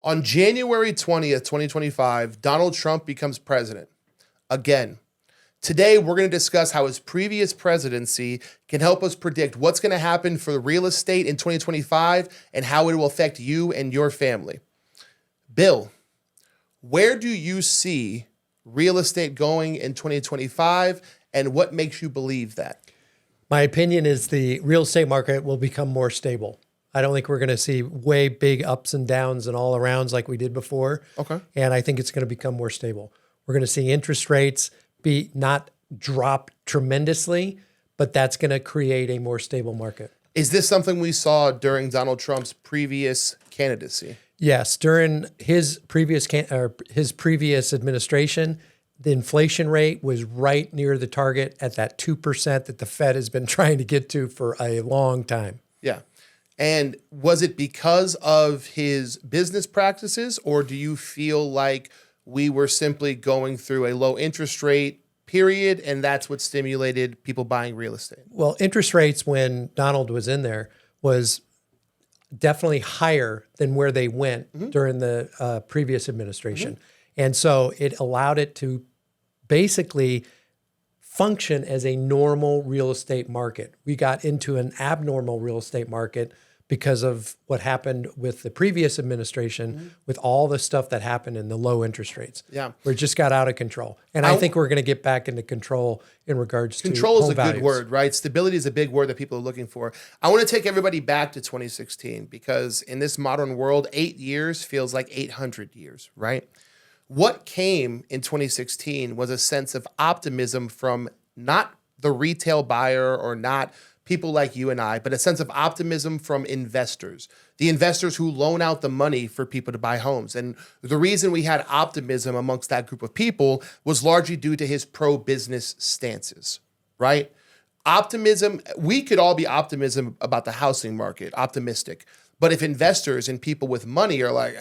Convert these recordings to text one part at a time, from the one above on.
On January 20th, 2025, Donald Trump becomes president. Again, today we're going to discuss how his previous presidency can help us predict what's going to happen for the real estate in 2025 and how it will affect you and your family. Bill, where do you see real estate going in 2025 and what makes you believe that? My opinion is the real estate market will become more stable. I don't think we're going to see way big ups and downs and all arounds like we did before. Okay. And I think it's going to become more stable. We're going to see interest rates be not drop tremendously, but that's going to create a more stable market. Is this something we saw during Donald Trump's previous candidacy? Yes, during his previous administration, the inflation rate was right near the target at that 2% that the Fed has been trying to get to for a long time. Yeah. And was it because of his business practices, or do you feel like we were simply going through a low interest rate period and that's what stimulated people buying real estate? Well, interest rates when Donald was in there was definitely higher than where they went during the previous administration. And so it allowed it to basically function as a normal real estate market. We got into an abnormal real estate market because of what happened with the previous administration, with all the stuff that happened in the low interest rates. Yeah. Where it just got out of control. And I think we're going to get back into control in regards to Control is home a values. good word, right? Stability is a big word that people are looking for. I want to take everybody back to 2016 because in this modern world, 8 years feels like 800 years, right? What came in 2016 was a sense of optimism from not the retail buyer or not people like you and I, but a sense of optimism from investors, the investors who loan out the money for people to buy homes. And the reason we had optimism amongst that group of people was largely due to his pro-business stances, right? Optimism, we could all be optimism about the housing market, optimistic. But if investors and people with money are like,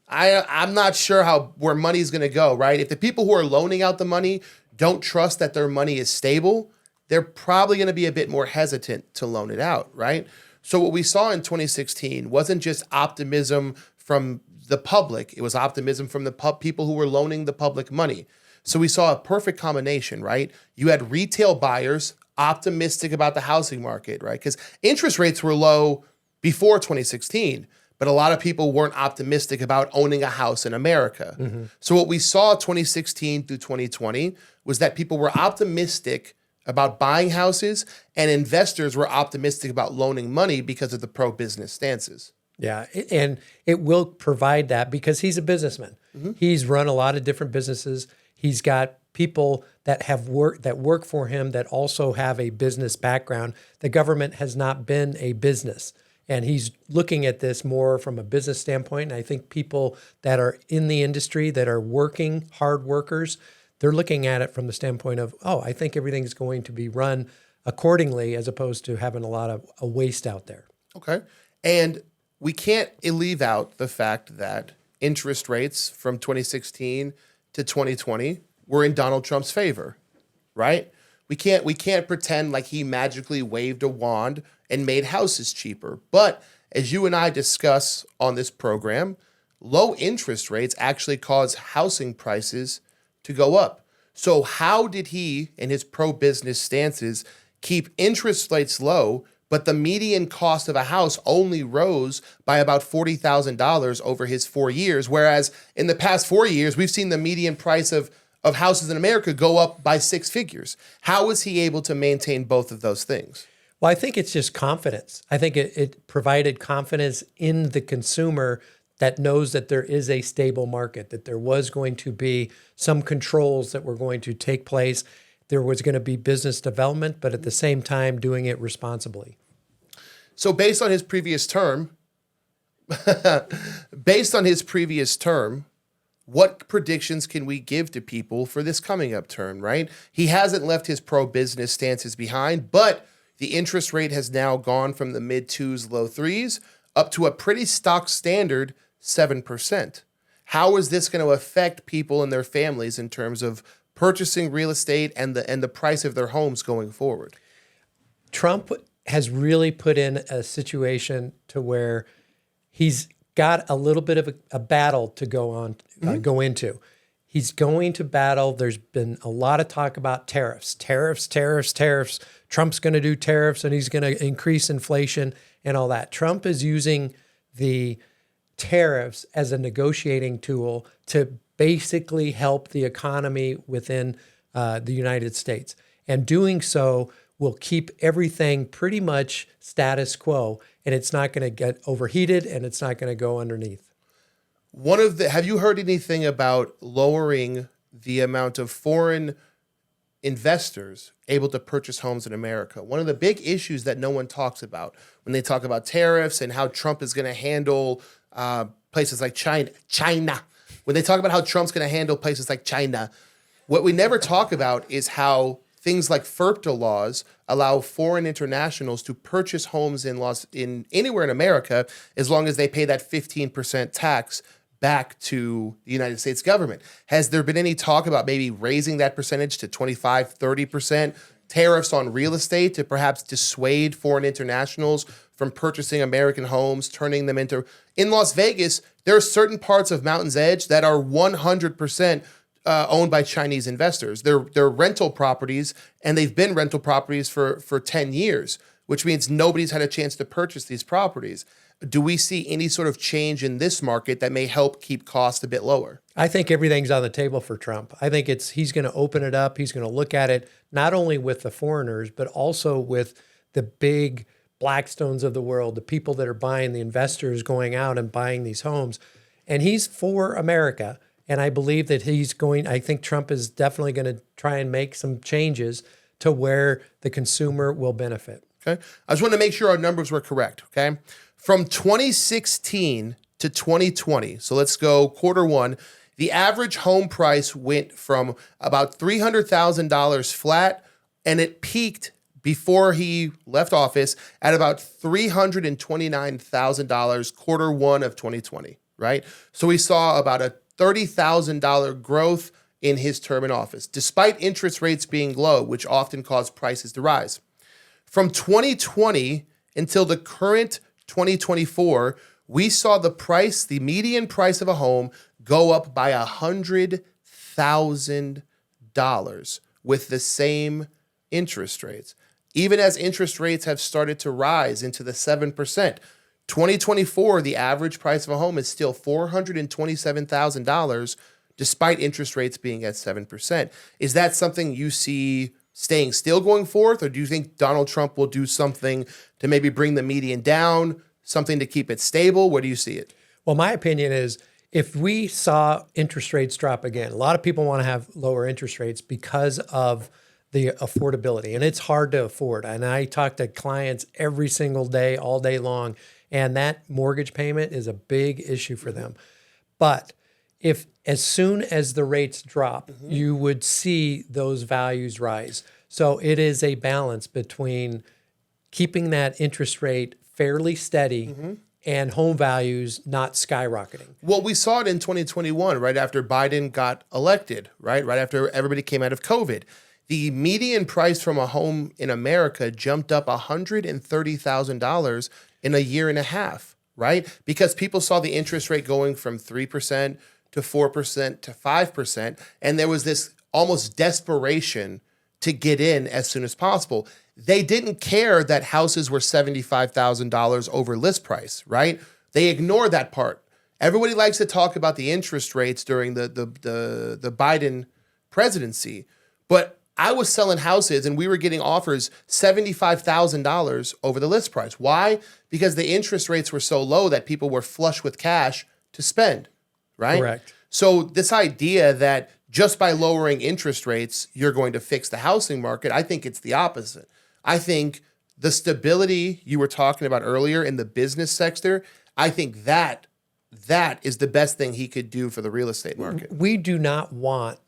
I'm not sure where money's going to go, right? If the people who are loaning out the money don't trust that their money is stable, they're probably going to be a bit more hesitant to loan it out, right? So what we saw in 2016 wasn't just optimism from the public. It was optimism from the people who were loaning the public money. So we saw a perfect combination, right? You had retail buyers optimistic about the housing market, right? Because interest rates were low before 2016, but a lot of people weren't optimistic about owning a house in America. So what we saw 2016 through 2020 was that people were optimistic about buying houses and investors were optimistic about loaning money because of the pro-business stances. Yeah, and it will provide that because he's a businessman. He's run a lot of different businesses. He's got people that work for him that also have a business background. The government has not been a business. And he's looking at this more from a business standpoint. And I think people that are in the industry that are working, hard workers, they're looking at it from the standpoint of, I think everything's going to be run accordingly as opposed to having a lot of a waste out there. Okay. And we can't leave out the fact that interest rates from 2016 to 2020 were in Donald Trump's favor, right? We can't pretend like he magically waved a wand and made houses cheaper. But as you and I discuss on this program, low interest rates actually cause housing prices to go up. So how did he, in his pro-business stances, keep interest rates low, but the median cost of a house only rose by about $40,000 over his 4 years, whereas in the past 4 years, we've seen the median price of houses in America go up by six figures. How was he able to maintain both of those things? Well, I think it's just confidence. I think it provided confidence in the consumer that knows that there is a stable market, that there was going to be some controls that were going to take place. There was going to be business development, but at the same time doing it responsibly. So based on his previous term, what predictions can we give to people for this coming up term, right? He hasn't left his pro-business stances behind, but the interest rate has now gone from the mid-2s, low-3s up to a pretty stock standard 7%. How is this going to affect people and their families in terms of purchasing real estate and the price of their homes going forward? Trump has really put in a situation to where he's got a little bit of a battle to go into. He's going to battle. There's been a lot of talk about tariffs. Trump's going to do tariffs and he's going to increase inflation and all that. Trump is using the tariffs as a negotiating tool to basically help the economy within the United States. And doing so will keep everything pretty much status quo, and it's not going to get overheated and it's not going to go underneath. Have you heard anything about lowering the amount of foreign investors able to purchase homes in America? One of the big issues that no one talks about when they talk about tariffs and how Trump is going to handle places like China. When they talk about how Trump's going to handle places like China, what we never talk about is how things like FIRPTA laws allow foreign internationals to purchase homes in anywhere in America as long as they pay that 15% tax back to the United States government. Has there been any talk about maybe raising that percentage to 25, 30%, tariffs on real estate to perhaps dissuade foreign internationals from purchasing American homes, turning them into... In Las Vegas, there are certain parts of Mountain's Edge that are 100% owned by Chinese investors. They're rental properties, and they've been rental properties for 10 years, which means nobody's had a chance to purchase these properties. Do we see any sort of change in this market that may help keep costs a bit lower? I think everything's on the table for Trump. I think he's going to open it up. He's going to look at it not only with the foreigners, but also with the big Blackstones of the world, the people that are buying, the investors going out and buying these homes. And he's for America. And I believe that I think Trump is definitely going to try and make some changes to where the consumer will benefit. Okay. I just want to make sure our numbers were correct. Okay. From 2016 to 2020, so let's go quarter one, the average home price went from about $300,000 flat, and it peaked before he left office at about $329,000 quarter one of 2020, right? So we saw about a $30,000 growth in his term in office, despite interest rates being low, which often cause prices to rise. From 2020 until the current 2024, we saw the median price of a home go up by $100,000 with the same interest rates. Even as interest rates have started to rise into the 7%, 2024, the average price of a home is still $427,000 despite interest rates being at 7%. Is that something you see staying still going forth, or do you think Donald Trump will do something to maybe bring the median down, something to keep it stable? Where do you see it? Well, my opinion is if we saw interest rates drop again, a lot of people want to have lower interest rates because of the affordability, and it's hard to afford. And I talk to clients every single day, all day long, and that mortgage payment is a big issue for them. But if as soon as the rates drop, you would see those values rise. So it is a balance between keeping that interest rate fairly steady and home values not skyrocketing. Well, we saw it in 2021, right after Biden got elected, right after everybody came out of COVID. The median price from a home in America jumped up $130,000 in a year and a half, right? Because people saw the interest rate going from 3% to 4% to 5%. And there was this almost desperation to get in as soon as possible. They didn't care that houses were $75,000 over list price, right? They ignored that part. Everybody likes to talk about the interest rates during the Biden presidency, but I was selling houses and we were getting offers $75,000 over the list price. Why? Because the interest rates were so low that people were flush with cash to spend, right? Correct. So this idea that just by lowering interest rates, you're going to fix the housing market, I think it's the opposite. I think the stability you were talking about earlier in the business sector, I think that is the best thing he could do for the real estate market. We do not want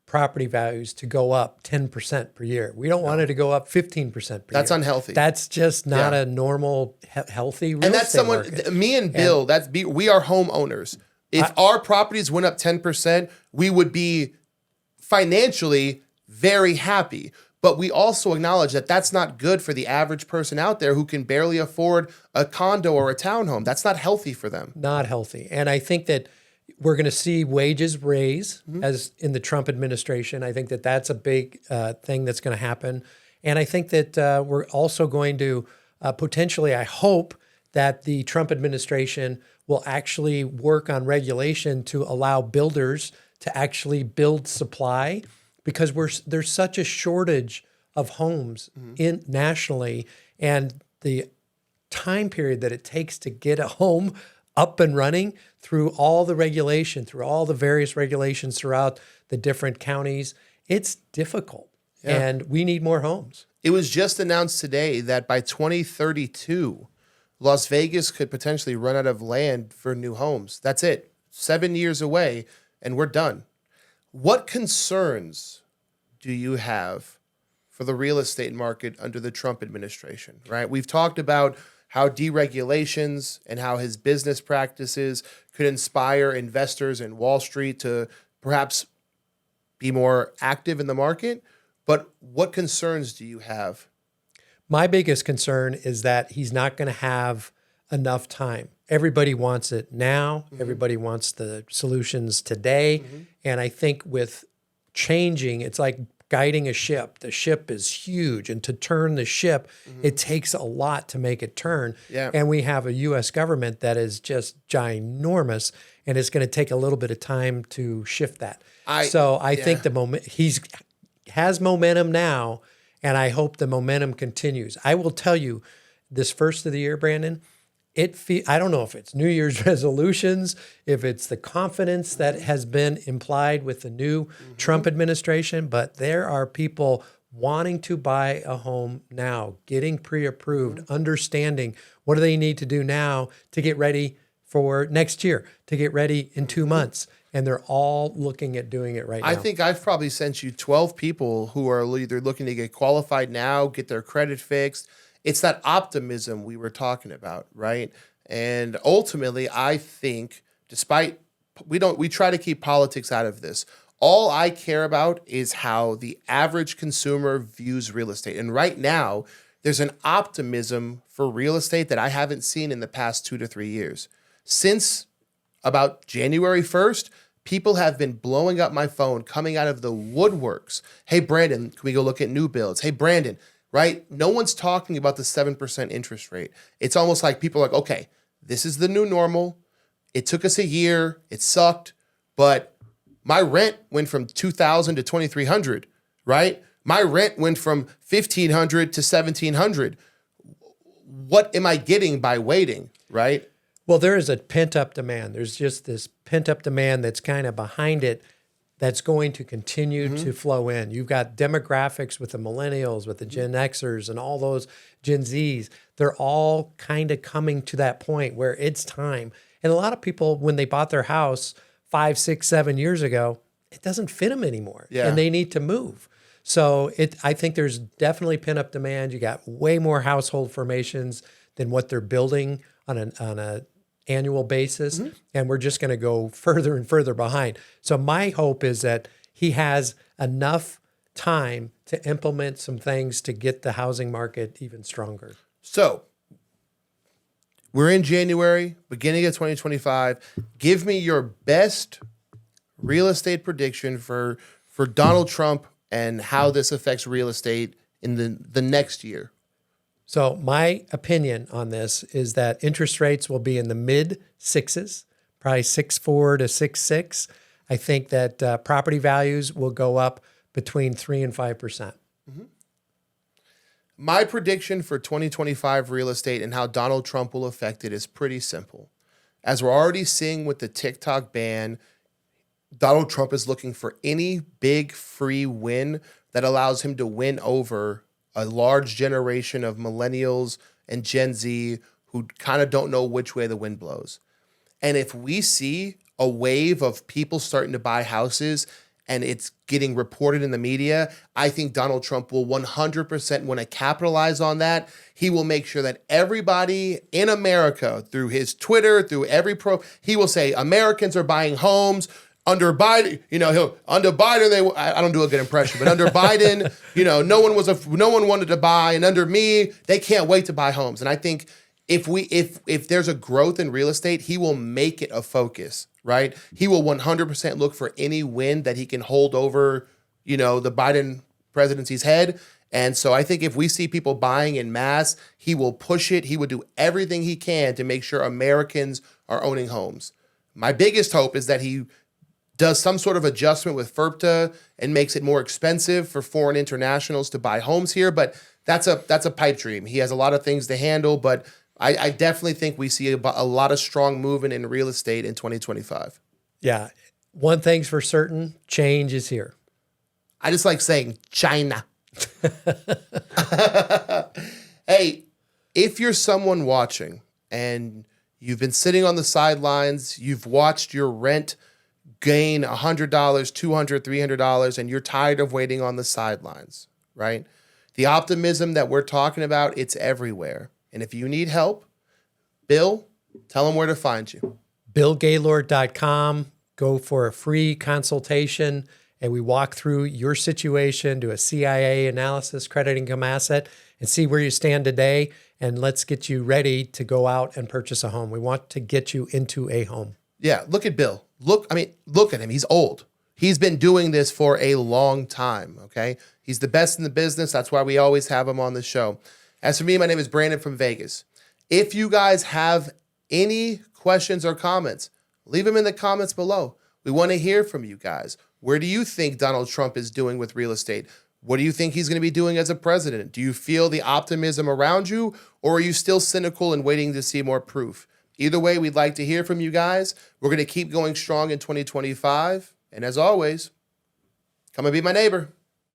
property values to go up 10% per year. We don't want it to go up 15% per year. That's unhealthy. That's just not a normal, healthy real estate market. Me and Bill, we are homeowners. If our properties went up 10%, we would be financially very happy. But we also acknowledge that that's not good for the average person out there who can barely afford a condo or a townhome. That's not healthy for them. Not healthy. And I think that we're going to see wages raise as in the Trump administration. I think that that's a big thing that's going to happen. And I think that we're also going to potentially, I hope that the Trump administration will actually work on regulation to allow builders to actually build supply, because there's such a shortage of homes in nationally, and the time period that it takes to get a home up and running through all the regulation, through all the various regulations throughout the different counties, it's difficult. Yeah. And we need more homes. It was just announced today that by 2032, Las Vegas could potentially run out of land for new homes. That's it. 7 years away, and we're done. What concerns do you have for the real estate market under the Trump administration, right? We've talked about how deregulations and how his business practices could inspire investors in Wall Street to perhaps be more active in the market. But what concerns do you have? My biggest concern is that he's not going to have enough time. Everybody wants it now. Everybody wants the solutions today. And I think with changing, it's like guiding a ship. The ship is huge. And to turn the ship, it takes a lot to make it turn. Yeah. And we have a U.S. government that is just ginormous. And it's going to take a little bit of time to shift that. I think the has momentum now, and I hope the momentum continues. I will tell you, this first of the year, Brandon, I don't know if it's New Year's resolutions, if it's the confidence that has been implied with the new Trump administration, but there are people wanting to buy a home now, getting pre-approved, understanding what do they need to do now to get ready for next year, to get ready in 2 months. And they're all looking at doing it right now. I think I've probably sent you 12 people who are either looking to get qualified now, get their credit fixed. It's that optimism we were talking about, right? And ultimately, I think, despite we try to keep politics out of this. All I care about is how the average consumer views real estate. And right now, there's an optimism for real estate that I haven't seen in the past 2 to 3 years. Since about January 1st, people have been blowing up my phone, coming out of the woodworks. Hey, Brandon, can we go look at new builds? Hey, Brandon, right? No one's talking about the 7% interest rate. It's almost like people are like, okay, this is the new normal. It took us a year. It sucked. But my rent went from $2,000 to $2,300, right? My rent went from $1,500 to $1,700. What am I getting by waiting, right? Well, there is a pent-up demand. There's just this pent-up demand that's kind of behind it that's going to continue to flow in. You've got demographics with the millennials, with the Gen Xers, and all those Gen Zs. They're all kind of coming to that point where it's time. And a lot of people, when they bought their house 5, 6, 7 years ago, it doesn't fit them anymore. Yeah. And they need to move. So I think there's definitely pent-up demand. You got way more household formations than what they're building on a annual basis, and we're just going to go further and further behind. So my hope is that he has enough time to implement some things to get the housing market even stronger. So we're in January, beginning of 2025. Give me your best real estate prediction for Donald Trump and how this affects real estate in the next year. So my opinion on this is that interest rates will be in the mid sixes, probably 6.4 to 6.6. I think that property values will go up between 3 and 5%. My prediction for 2025 real estate and how Donald Trump will affect it is pretty simple. As we're already seeing with the TikTok ban, Donald Trump is looking for any big free win that allows him to win over a large generation of millennials and Gen Z who kind of don't know which way the wind blows. And if we see a wave of people starting to buy houses and it's getting reported in the media, I think Donald Trump will 100% want to capitalize on that. He will make sure that everybody in America, through his Twitter, through he will say, Americans are buying homes. under Biden, under Biden, I don't do a good impression, but under Biden, no one wanted to buy, and under me, they can't wait to buy homes. And I think if there's a growth in real estate, he will make it a focus, right? He will 100% look for any win that he can hold over, the Biden presidency's head. And so I think if we see people buying in mass, he will push it. He will do everything he can to make sure Americans are owning homes. My biggest hope is that he does some sort of adjustment with FIRPTA and makes it more expensive for foreign internationals to buy homes here. But that's a pipe dream. He has a lot of things to handle, but I definitely think we see a lot of strong movement in real estate in 2025. Yeah. One thing's for certain, change is here. I just like saying China. Hey, if you're someone watching and you've been sitting on the sidelines, you've watched your rent gain $100, $200, $300, and you're tired of waiting on the sidelines, right? The optimism that we're talking about, it's everywhere. And if you need help, Bill, tell them where to find you. BillGaylord.com. Go for a free consultation, and we walk through your situation, do a CIA analysis, credit income asset, and see where you stand today. And let's get you ready to go out and purchase a home. We want to get you into a home. Yeah, look at Bill. Look at him. He's old. He's been doing this for a long time, okay? He's the best in the business. That's why we always have him on the show. As for me, my name is Brandon from Vegas. If you guys have any questions or comments, leave them in the comments below. We want to hear from you guys. Where do you think Donald Trump is doing with real estate? What do you think he's going to be doing as a president? Do you feel the optimism around you, or are you still cynical and waiting to see more proof? Either way, we'd like to hear from you guys. We're going to keep going strong in 2025. And as always, come and be my neighbor.